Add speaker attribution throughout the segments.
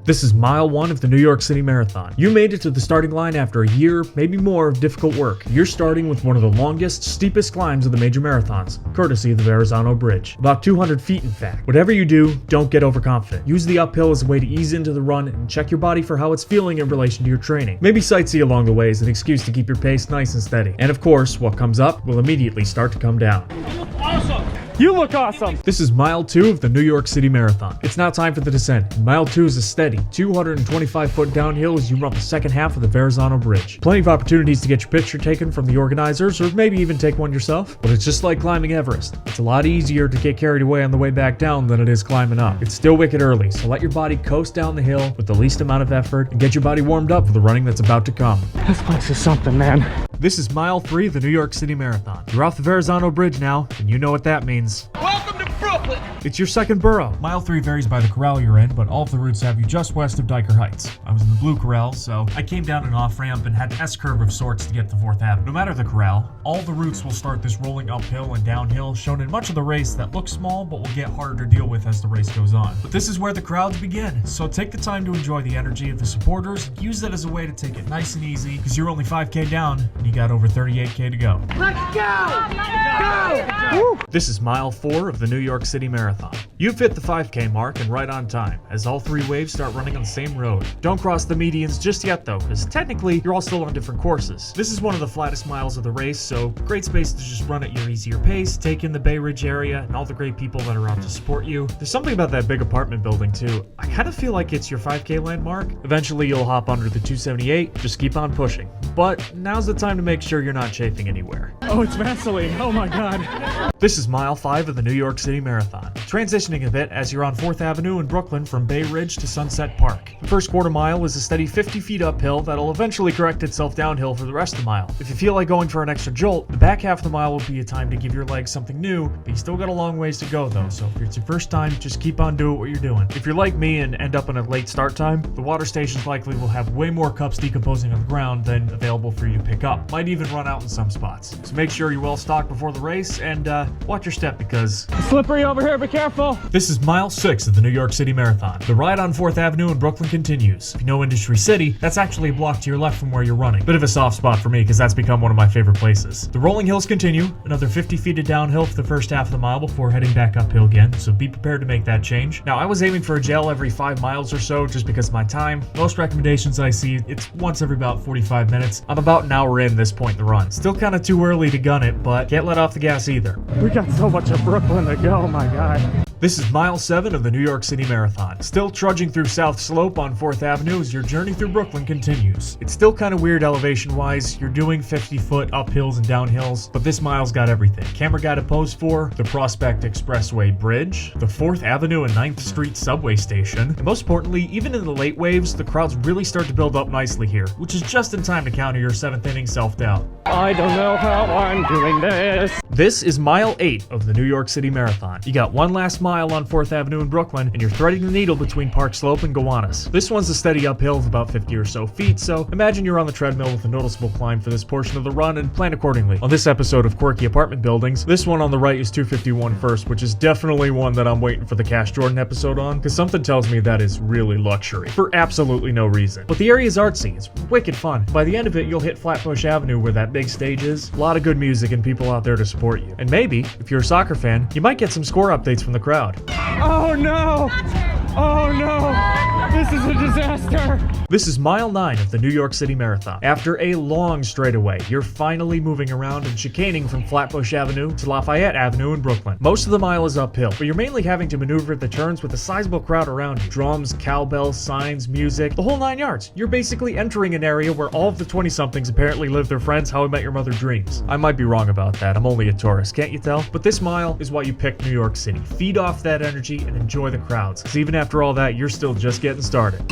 Speaker 1: This is mile 1 of the New York City Marathon. You made it to the starting line after a year, maybe more, of difficult work. You're starting with one of the longest, steepest climbs of the major marathons, courtesy of the Verrazano Bridge. About 200 feet, in fact. Whatever you do, don't get overconfident. Use the uphill as a way to ease into the run and check your body for how it's feeling in relation to your training. Maybe sightsee along the way as an excuse to keep your pace nice and steady. And of course, what comes up will immediately start to come down.
Speaker 2: Awesome! You look awesome!
Speaker 1: This is mile 2 of the New York City Marathon. It's now time for the descent. Mile 2 is a steady 225-foot downhill as you run the second half of the Verrazano Bridge. Plenty of opportunities to get your picture taken from the organizers, or maybe even take one yourself. But it's just like climbing Everest. It's a lot easier to get carried away on the way back down than it is climbing up. It's still wicked early, so let your body coast down the hill with the least amount of effort and get your body warmed up for the running that's about to come.
Speaker 2: This place is something, man.
Speaker 1: This is mile 3 of the New York City Marathon. You're off the Verrazano Bridge now, and you know what that means.
Speaker 2: Welcome to Brooklyn!
Speaker 1: It's your second borough. Mile 3 varies by the corral you're in, but all of the routes have you just west of Diker Heights. I was in the blue corral, so I came down an off-ramp and had an S-curve of sorts to get to 4th Avenue. No matter the corral, all the routes will start this rolling uphill and downhill, shown in much of the race that looks small but will get harder to deal with as the race goes on. But this is where the crowds begin, so take the time to enjoy the energy of the supporters and use it as a way to take it nice and easy, because you're only 5K down and you got over 38K to go.
Speaker 2: Let's go! Go!
Speaker 1: This is mile 4 of the New York City Marathon. You've hit the 5K mark and right on time, as all 3 waves start running on the same road. Don't cross the medians just yet though, because technically you're all still on different courses. This is one of the flattest miles of the race, so great space to just run at your easier pace, take in the Bay Ridge area and all the great people that are out to support you. There's something about that big apartment building too. I kind of feel like it's your 5K landmark. Eventually you'll hop under the 278, just keep on pushing. But now's the time to make sure you're not chafing anywhere.
Speaker 2: Oh, it's Vaseline. Oh my god.
Speaker 1: This is mile 5 of the New York City Marathon. Transitioning a bit as you're on 4th Avenue in Brooklyn from Bay Ridge to Sunset Park. The first quarter mile is a steady 50 feet uphill that'll eventually correct itself downhill for the rest of the mile. If you feel like going for an extra jolt, the back half of the mile will be a time to give your legs something new, but you still got a long ways to go though, so if it's your first time, just keep on doing what you're doing. If you're like me and end up in a late start time, the water stations likely will have way more cups decomposing on the ground than available for you to pick up. Might even run out in some spots. So make sure you're well stocked before the race and watch your step because
Speaker 2: Slippery over here, be careful!
Speaker 1: This is mile 6 of the New York City Marathon. The ride on 4th Avenue in Brooklyn continues. If you know Industry City, that's actually a block to your left from where you're running. Bit of a soft spot for me because that's become one of my favorite places. The rolling hills continue, another 50 feet of downhill for the first half of the mile before heading back uphill again, so be prepared to make that change. Now, I was aiming for a gel every 5 miles or so just because of my time. Most recommendations I see, it's once every about 45 minutes. I'm about an hour in this point in the run. Still kind of too early to gun it, but can't let off the gas either.
Speaker 2: We got so much of Brooklyn to go, my god.
Speaker 1: This is mile 7 of the New York City Marathon. Still trudging through South Slope on 4th Avenue as your journey through Brooklyn continues. It's still kind of weird elevation-wise. You're doing 50-foot uphills and downhills, but this mile's got everything. Camera guy to pose for, the Prospect Expressway Bridge, the 4th Avenue and 9th Street subway station, and most importantly, even in the late waves, the crowds really start to build up nicely here, which is just in time to counter your 7th inning self-doubt.
Speaker 2: I don't know how I'm doing this.
Speaker 1: This is mile 8 of the New York City Marathon. You got one last mile on 4th Avenue in Brooklyn, and you're threading the needle between Park Slope and Gowanus. This one's a steady uphill of about 50 or so feet, so imagine you're on the treadmill with a noticeable climb for this portion of the run and plan accordingly. On this episode of Quirky Apartment Buildings, this one on the right is 251 first, which is definitely one that I'm waiting for the Cash Jordan episode on, because something tells me that is really luxury, for absolutely no reason. But the area is artsy, it's wicked fun. By the end of it, you'll hit Flatbush Avenue where that big stage is. A lot of good music and people out there to support you. And maybe, if you're a soccer fan, you might get some score updates from the crowd.
Speaker 2: Oh no! Oh no! This is a disaster!
Speaker 1: This is mile 9 of the New York City Marathon. After a long straightaway, you're finally moving around and chicaning from Flatbush Avenue to Lafayette Avenue in Brooklyn. Most of the mile is uphill, but you're mainly having to maneuver the turns with a sizable crowd around you. Drums, cowbells, signs, music, the whole 9 yards. You're basically entering an area where all of the 20-somethings apparently live their friends' How I Met Your Mother dreams. I might be wrong about that, I'm only a tourist, can't you tell? But this mile is why you picked New York City. Feed off that energy and enjoy the crowds, because even after all that, you're still just getting started.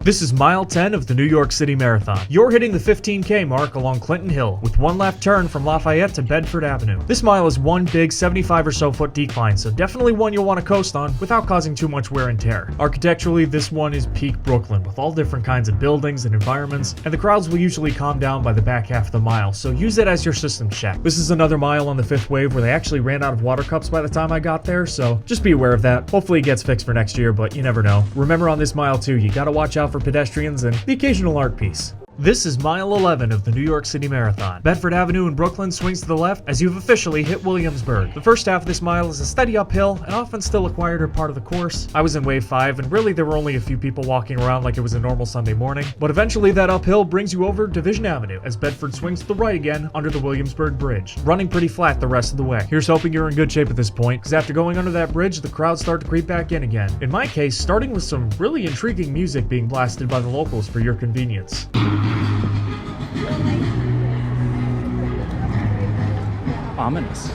Speaker 1: This is mile 10 of the New York City Marathon. You're hitting the 15K mark along Clinton Hill with one left turn from Lafayette to Bedford Avenue. This mile is one big 75 or so foot decline, so definitely one you'll want to coast on without causing too much wear and tear. Architecturally, this one is peak Brooklyn with all different kinds of buildings and environments, and the crowds will usually calm down by the back half of the mile, so use it as your system check. This is another mile on the fifth wave where they actually ran out of water cups by the time I got there, so just be aware of that. Hopefully it gets fixed for next year, but you never know. Remember on this mile too, you gotta watch out for pedestrians and the occasional art piece. This is mile 11 of the New York City Marathon. Bedford Avenue in Brooklyn swings to the left as you've officially hit Williamsburg. The first half of this mile is a steady uphill and often still a quieter part of the course. I was in wave 5 and really there were only a few people walking around like it was a normal Sunday morning, but eventually that uphill brings you over Division Avenue as Bedford swings to the right again under the Williamsburg Bridge, running pretty flat the rest of the way. Here's hoping you're in good shape at this point, because after going under that bridge, the crowds start to creep back in again. In my case, starting with some really intriguing music being blasted by the locals for your convenience.
Speaker 2: Ominous.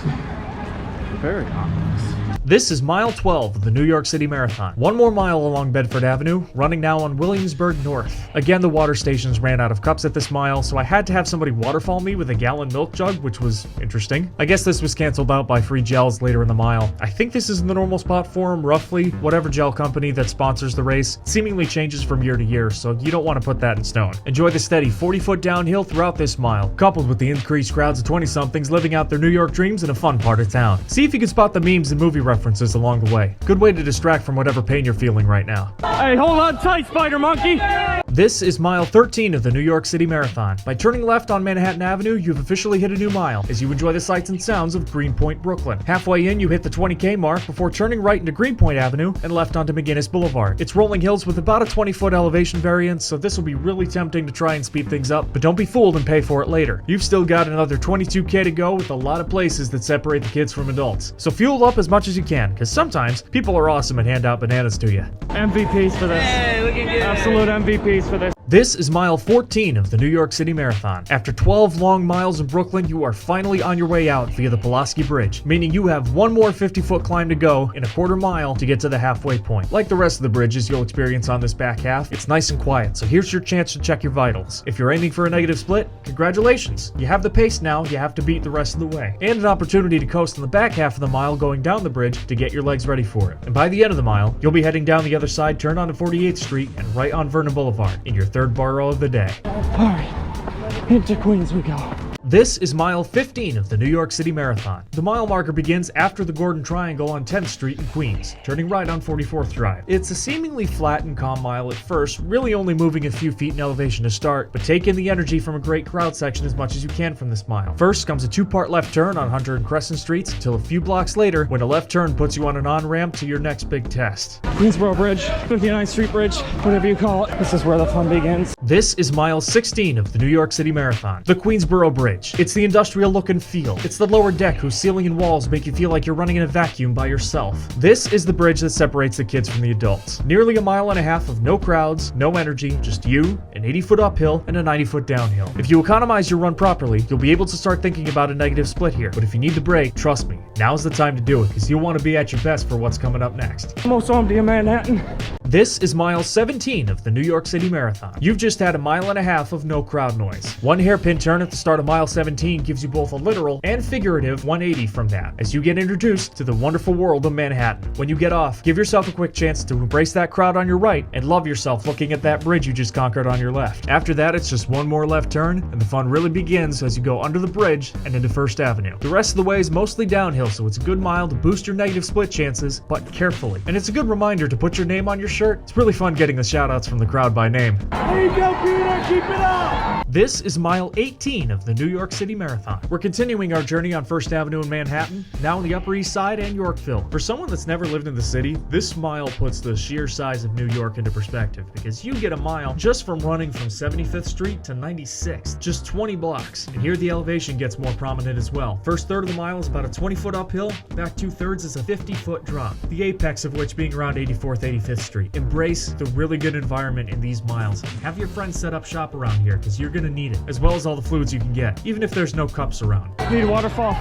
Speaker 2: Very ominous.
Speaker 1: This is mile 12 of the New York City Marathon. One more mile along Bedford Avenue, running now on Williamsburg North. Again, the water stations ran out of cups at this mile, so I had to have somebody waterfall me with a gallon milk jug, which was interesting. I guess this was canceled out by free gels later in the mile. I think this is in the normal spot for them, roughly. Whatever gel company that sponsors the race seemingly changes from year to year, so you don't want to put that in stone. Enjoy the steady 40-foot downhill throughout this mile, coupled with the increased crowds of 20-somethings living out their New York dreams in a fun part of town. See if you can spot the memes and movie references along the way. Good way to distract from whatever pain you're feeling right now.
Speaker 2: Hey, hold on tight, Spider Monkey!
Speaker 1: This is mile 13 of the New York City Marathon. By turning left on Manhattan Avenue, you've officially hit a new mile as you enjoy the sights and sounds of Greenpoint, Brooklyn. Halfway in, you hit the 20K mark before turning right into Greenpoint Avenue and left onto McGinnis Boulevard. It's rolling hills with about a 20-foot elevation variance, so this will be really tempting to try and speed things up, but don't be fooled and pay for it later. You've still got another 22K to go with a lot of places that separate the kids from adults. So fuel up as much as you can, because sometimes people are awesome and hand out bananas to you.
Speaker 2: MVPs for this.
Speaker 3: Hey, looking good.
Speaker 2: Absolute MVPs for this.
Speaker 1: This is mile 14 of the New York City Marathon. After 12 long miles in Brooklyn, you are finally on your way out via the Pulaski Bridge, meaning you have one more 50-foot climb to go in a quarter mile to get to the halfway point. Like the rest of the bridges you'll experience on this back half, it's nice and quiet, so here's your chance to check your vitals. If you're aiming for a negative split, congratulations. You have the pace now you have to beat the rest of the way, and an opportunity to coast on the back half of the mile going down the bridge to get your legs ready for it. And by the end of the mile, you'll be heading down the other side, turn onto 48th Street, and right on Vernon Boulevard in your third borough of the day.
Speaker 2: Alright, into Queens we go.
Speaker 1: This is mile 15 of the New York City Marathon. The mile marker begins after the Gordon Triangle on 10th Street in Queens, turning right on 44th Drive. It's a seemingly flat and calm mile at first, really only moving a few feet in elevation to start, but take in the energy from a great crowd section as much as you can from this mile. First comes a two-part left turn on Hunter and Crescent Streets, until a few blocks later, when a left turn puts you on an on-ramp to your next big test.
Speaker 2: Queensborough Bridge, 59th Street Bridge, whatever you call it. This is where the fun begins.
Speaker 1: This is mile 16 of the New York City Marathon. The Queensborough Bridge. It's the industrial look and feel. It's the lower deck whose ceiling and walls make you feel like you're running in a vacuum by yourself. This is the bridge that separates the kids from the adults. Nearly a mile and a half of no crowds, no energy, just you, an 80-foot uphill, and a 90-foot downhill. If you economize your run properly, you'll be able to start thinking about a negative split here. But if you need the break, trust me, now's the time to do it, because you'll want to be at your best for what's coming up next.
Speaker 2: Almost home to you, Manhattan.
Speaker 1: This is mile 17 of the New York City Marathon. You've just had a mile and a half of no crowd noise. One hairpin turn at the start of mile 17 gives you both a literal and figurative 180 from that, as you get introduced to the wonderful world of Manhattan. When you get off, give yourself a quick chance to embrace that crowd on your right and love yourself looking at that bridge you just conquered on your left. After that, it's just one more left turn, and the fun really begins as you go under the bridge and into First Avenue. The rest of the way is mostly downhill, so it's a good mile to boost your negative split chances, but carefully. And it's a good reminder to put your name on your shirt. It's really fun getting the shout-outs from the crowd by name.
Speaker 2: There you go, Peter, keep it up!
Speaker 1: This is mile 18 of the New York City Marathon. We're continuing our journey on First Avenue in Manhattan, now on the Upper East Side and Yorkville. For someone that's never lived in the city, this mile puts the sheer size of New York into perspective, because you get a mile just from running from 75th Street to 96th, just 20 blocks. And here the elevation gets more prominent as well. First third of the mile is about a 20-foot uphill, back 2/3 is a 50-foot drop, the apex of which being around 84th, 85th Street. Embrace the really good environment in these miles. Have your friends set up shop around here, because you're gonna need it, as well as all the fluids you can get, even if there's no cups around.
Speaker 2: Need a waterfall.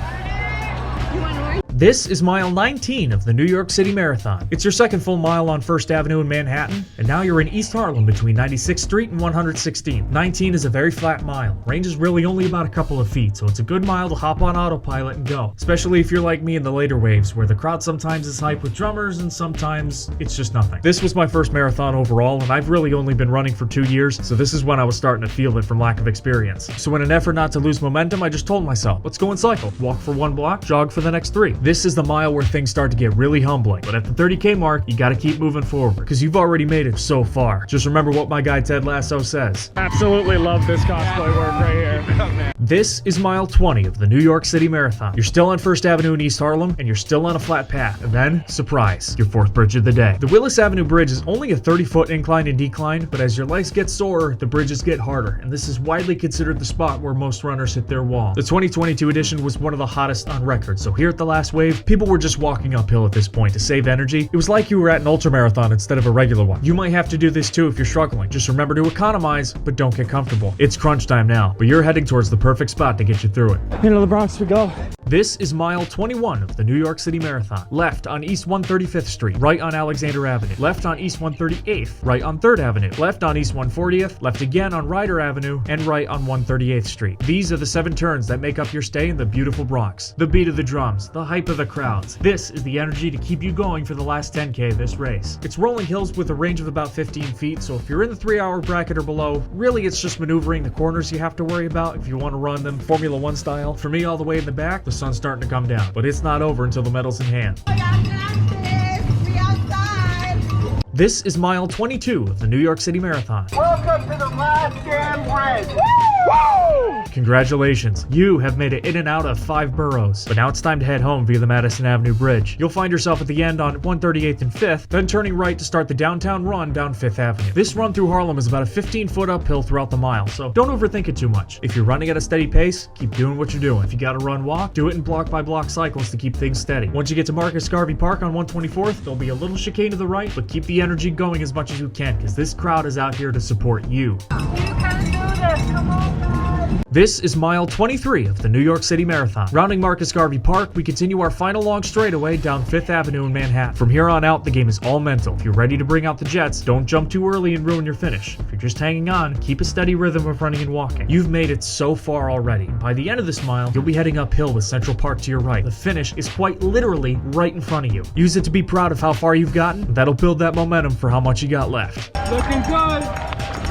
Speaker 3: You want orange?
Speaker 1: This is mile 19 of the New York City Marathon. It's your second full mile on 1st Avenue in Manhattan, and now you're in East Harlem between 96th Street and 116th. 19 is a very flat mile. Range is really only about a couple of feet, so it's a good mile to hop on autopilot and go. Especially if you're like me in the later waves, where the crowd sometimes is hyped with drummers and sometimes it's just nothing. This was my first marathon overall, and I've really only been running for 2 years, so this is when I was starting to feel it from lack of experience. So in an effort not to lose momentum, I just told myself, let's go and cycle. Walk for 1 block, jog for the next 3. This is the mile where things start to get really humbling, but at the 30K mark, you gotta keep moving forward, because you've already made it so far. Just remember what my guy Ted Lasso says.
Speaker 2: Absolutely love this cosplay work right here.
Speaker 1: This is mile 20 of the New York City Marathon. You're still on 1st Avenue in East Harlem, and you're still on a flat path. And then, surprise, your 4th bridge of the day. The Willis Avenue Bridge is only a 30-foot incline and decline, but as your legs get sore, the bridges get harder, and this is widely considered the spot where most runners hit their wall. The 2022 edition was one of the hottest on record, so here at the last wave, people were just walking uphill at this point to save energy. It was like you were at an ultramarathon instead of a regular one. You might have to do this too if you're struggling. Just remember to economize, but don't get comfortable. It's crunch time now, but you're heading towards the perfect spot to get you through it.
Speaker 2: Into the Bronx we go.
Speaker 1: This is mile 21 of the New York City Marathon. Left on East 135th Street, right on Alexander Avenue. Left on East 138th, right on 3rd Avenue. Left on East 140th, left again on Ryder Avenue, and right on 138th Street. These are the 7 turns that make up your stay in the beautiful Bronx. The beat of the drums, the hype of the crowds. This is the energy to keep you going for the last 10K of this race. It's rolling hills with a range of about 15 feet, so if you're in the 3-hour bracket or below, really it's just maneuvering the corners you have to worry about if you want to run them Formula 1 style. For me, all the way in the back, the sun's starting to come down, but it's not over until the medal's in hand. This is mile 22 of the New York City Marathon.
Speaker 3: Welcome to the last damn bridge.
Speaker 1: Woo! Congratulations, you have made it in and out of 5 boroughs. But now it's time to head home via the Madison Avenue Bridge. You'll find yourself at the end on 138th and 5th, then turning right to start the downtown run down 5th Avenue. This run through Harlem is about a 15-foot uphill throughout the mile, so don't overthink it too much. If you're running at a steady pace, keep doing what you're doing. If you gotta run walk, do it in block-by-block cycles to keep things steady. Once you get to Marcus Garvey Park on 124th, there'll be a little chicane to the right, but keep the energy going as much as you can, because this crowd is out here to support you.
Speaker 3: You can do this. Come on, guys.
Speaker 1: This is mile 23 of the New York City Marathon. Rounding Marcus Garvey Park, we continue our final long straightaway down 5th Avenue in Manhattan. From here on out, the game is all mental. If you're ready to bring out the jets, don't jump too early and ruin your finish. If you're just hanging on, keep a steady rhythm of running and walking. You've made it so far already, and by the end of this mile, you'll be heading uphill with Central Park to your right. The finish is quite literally right in front of you. Use it to be proud of how far you've gotten, and that'll build that momentum for how much you got left.
Speaker 2: Looking good.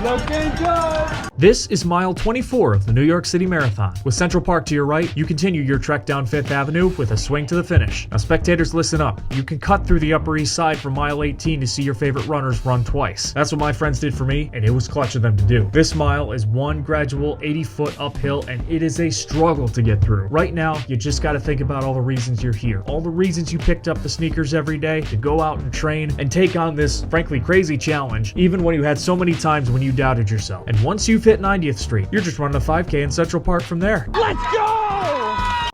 Speaker 2: Looking good.
Speaker 1: This is mile 24 of the New York City Marathon. With Central Park to your right, you continue your trek down 5th Avenue with a swing to the finish. Now spectators, listen up. You can cut through the Upper East Side from mile 18 to see your favorite runners run twice. That's what my friends did for me, and it was clutch of them to do. This mile is one gradual 80-foot uphill, and it is a struggle to get through. Right now, you just gotta think about all the reasons you're here. All the reasons you picked up the sneakers every day to go out and train and take on this, frankly, crazy challenge, even when you had so many times when you doubted yourself. And once you've hit 90th Street, you're just running a 5K in Central Park from there.
Speaker 2: Let's go!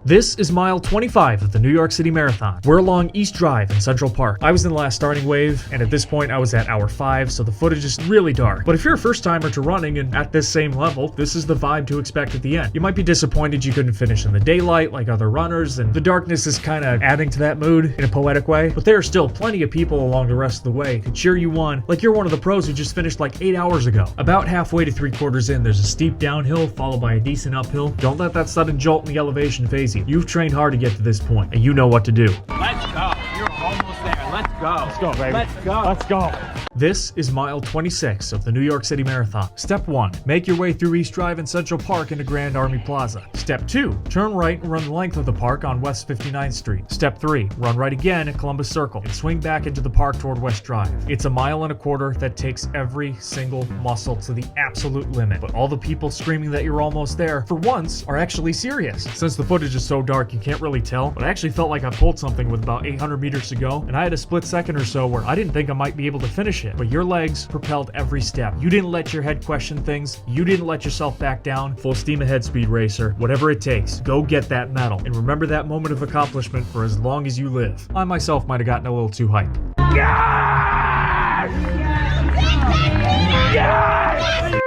Speaker 1: This is mile 25 of the New York City Marathon. We're along East Drive in Central Park. I was in the last starting wave, and at this point I was at hour 5, so the footage is really dark. But if you're a first timer to running and at this same level, this is the vibe to expect at the end. You might be disappointed you couldn't finish in the daylight like other runners, and the darkness is kind of adding to that mood in a poetic way, but there are still plenty of people along the rest of the way to cheer you on like you're one of the pros who just finished like 8 hours ago. About halfway to 3/4 in, there's a steep downhill followed by a decent uphill. Don't let that sudden jolt in the elevation phase you. You've trained hard to get to this point, and you know what to do.
Speaker 4: Let's go. You're almost there. Let's go.
Speaker 2: Let's go, baby.
Speaker 4: Let's go.
Speaker 2: Let's go.
Speaker 1: This is mile 26 of the New York City Marathon. Step 1, make your way through East Drive and Central Park into Grand Army Plaza. Step 2, turn right and run the length of the park on West 59th Street. Step 3, run right again at Columbus Circle and swing back into the park toward West Drive. It's a 1.25 miles that takes every single muscle to the absolute limit, but all the people screaming that you're almost there, for once, are actually serious. Since the footage is so dark, you can't really tell, but I actually felt like I pulled something with about 800 meters to go, and I had a split second or so where I didn't think I might be able to finish it, but your legs propelled every step. You didn't let your head question things. You didn't let yourself back down. Full steam ahead, Speed Racer. Whatever it takes, go get that medal, and remember that moment of accomplishment for as long as you live. I myself might have gotten a little too hyped.
Speaker 2: Yes! Yes!